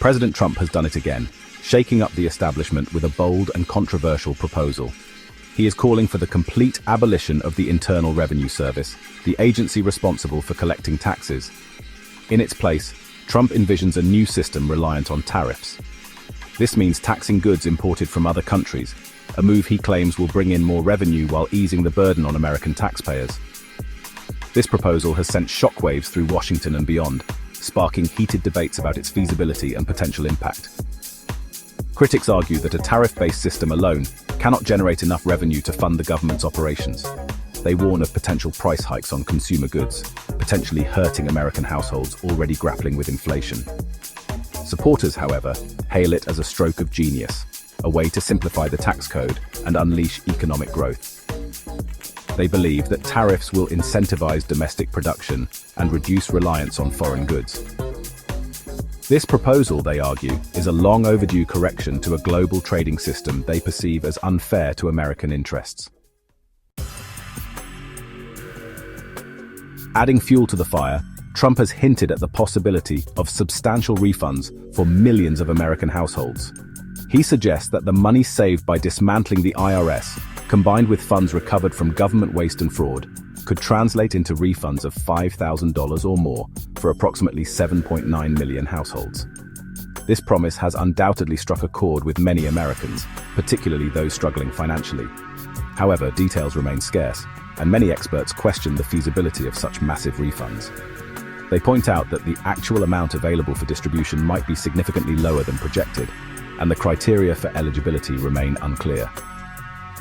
President Trump has done it again, shaking up the establishment with a bold and controversial proposal. He is calling for the complete abolition of the Internal Revenue Service, the agency responsible for collecting taxes. In its place, Trump envisions a new system reliant on tariffs. This means taxing goods imported from other countries, a move he claims will bring in more revenue while easing the burden on American taxpayers. This proposal has sent shockwaves through Washington and beyond, sparking heated debates about its feasibility and potential impact. Critics argue that a tariff-based system alone cannot generate enough revenue to fund the government's operations. They warn of potential price hikes on consumer goods, potentially hurting American households already grappling with inflation. Supporters, however, hail it as a stroke of genius, a way to simplify the tax code and unleash economic growth. They believe that tariffs will incentivize domestic production and reduce reliance on foreign goods. This proposal, they argue, is a long overdue correction to a global trading system they perceive as unfair to American interests. Adding fuel to the fire, Trump has hinted at the possibility of substantial refunds for millions of American households. He suggests that the money saved by dismantling the IRS, combined with funds recovered from government waste and fraud, could translate into refunds of $5,000 or more for approximately 7.9 million households. This promise has undoubtedly struck a chord with many Americans, particularly those struggling financially. However, details remain scarce, and many experts question the feasibility of such massive refunds. They point out that the actual amount available for distribution might be significantly lower than projected, and the criteria for eligibility remain unclear.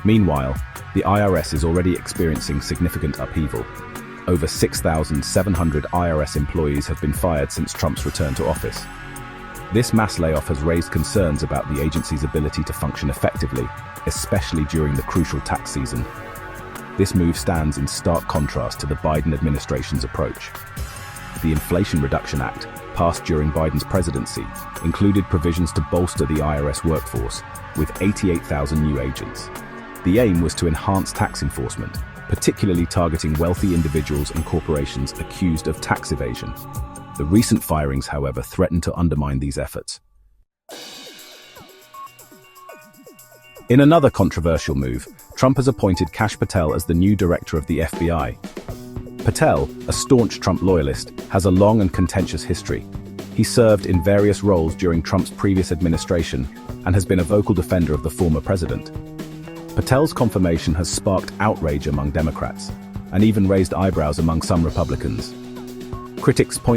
Meanwhile, the IRS is already experiencing significant upheaval. Over 6,700 IRS employees have been fired since Trump's return to office. This mass layoff has raised concerns about the agency's ability to function effectively, especially during the crucial tax season. This move stands in stark contrast to the Biden administration's approach. The Inflation Reduction Act, passed during Biden's presidency, included provisions to bolster the IRS workforce, with 88,000 new agents. The aim was to enhance tax enforcement, particularly targeting wealthy individuals and corporations accused of tax evasion. The recent firings, however, threaten to undermine these efforts. In another controversial move, Trump has appointed Kash Patel as the new director of the FBI. Patel, a staunch Trump loyalist, has a long and contentious history. He served in various roles during Trump's previous administration and has been a vocal defender of the former president. Patel's confirmation has sparked outrage among Democrats and even raised eyebrows among some Republicans. Critics point